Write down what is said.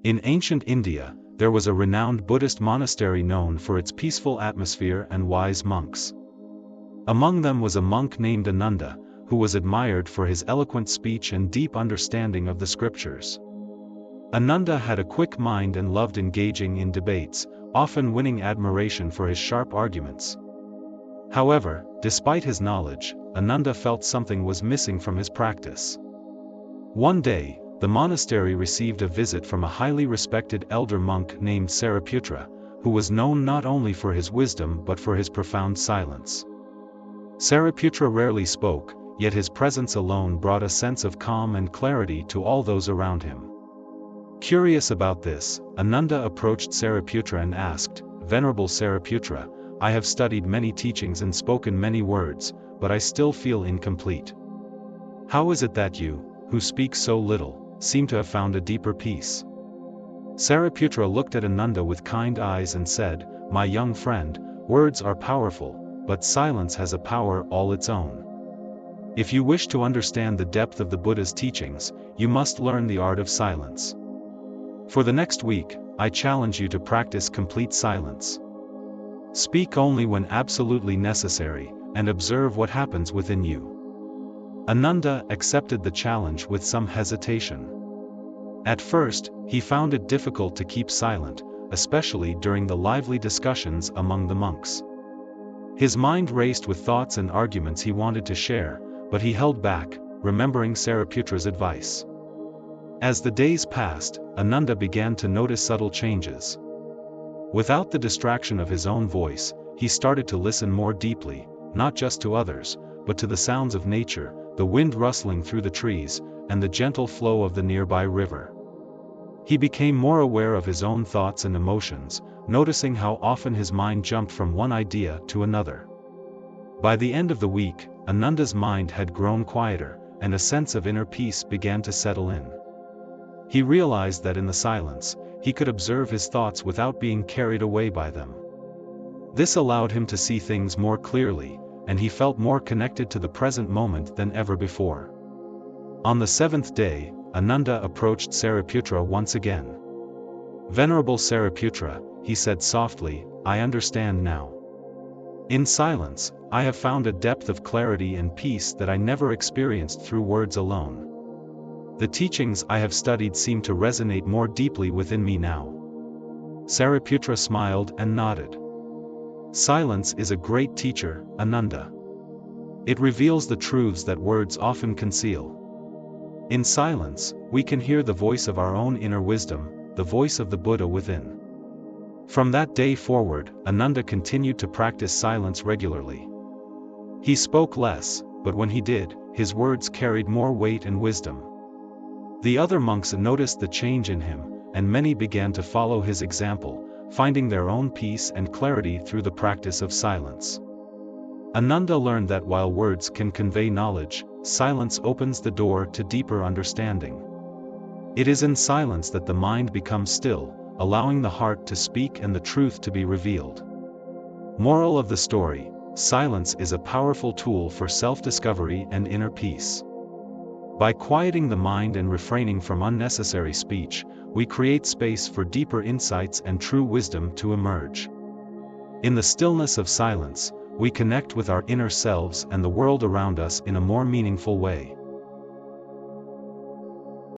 In ancient India, there was a renowned Buddhist monastery known for its peaceful atmosphere and wise monks. Among them was a monk named Ananda, who was admired for his eloquent speech and deep understanding of the scriptures. Ananda had a quick mind and loved engaging in debates, often winning admiration for his sharp arguments. However, despite his knowledge, Ananda felt something was missing from his practice. One day, the monastery received a visit from a highly respected elder monk named Sariputra, who was known not only for his wisdom but for his profound silence. Sariputra rarely spoke, yet his presence alone brought a sense of calm and clarity to all those around him. Curious about this, Ananda approached Sariputra and asked, "Venerable Sariputra, I have studied many teachings and spoken many words, but I still feel incomplete. How is it that you, who speak so little, seem to have found a deeper peace?" Sariputra looked at Ananda with kind eyes and said, "My young friend, words are powerful, but silence has a power all its own. If you wish to understand the depth of the Buddha's teachings, you must learn the art of silence. For the next week, I challenge you to practice complete silence. Speak only when absolutely necessary, and observe what happens within you." Ananda accepted the challenge with some hesitation. At first, he found it difficult to keep silent, especially during the lively discussions among the monks. His mind raced with thoughts and arguments he wanted to share, but he held back, remembering Sariputra's advice. As the days passed, Ananda began to notice subtle changes. Without the distraction of his own voice, he started to listen more deeply, not just to others, but to the sounds of nature, the wind rustling through the trees, and the gentle flow of the nearby river. He became more aware of his own thoughts and emotions, noticing how often his mind jumped from one idea to another. By the end of the week, Ananda's mind had grown quieter, and a sense of inner peace began to settle in. He realized that in the silence, he could observe his thoughts without being carried away by them. This allowed him to see things more clearly, and he felt more connected to the present moment than ever before. On the seventh day, Ananda approached Sariputra once again. "Venerable Sariputra," he said softly, "I understand now. In silence, I have found a depth of clarity and peace that I never experienced through words alone. The teachings I have studied seem to resonate more deeply within me now." Sariputra smiled and nodded. "Silence is a great teacher, Ananda. It reveals the truths that words often conceal. In silence, we can hear the voice of our own inner wisdom, the voice of the Buddha within." From that day forward, Ananda continued to practice silence regularly. He spoke less, but when he did, his words carried more weight and wisdom. The other monks noticed the change in him, and many began to follow his example, finding their own peace and clarity through the practice of silence. Ananda learned that while words can convey knowledge, silence opens the door to deeper understanding. It is in silence that the mind becomes still, allowing the heart to speak and the truth to be revealed. Moral of the story: silence is a powerful tool for self-discovery and inner peace. By quieting the mind and refraining from unnecessary speech, we create space for deeper insights and true wisdom to emerge. In the stillness of silence, we connect with our inner selves and the world around us in a more meaningful way.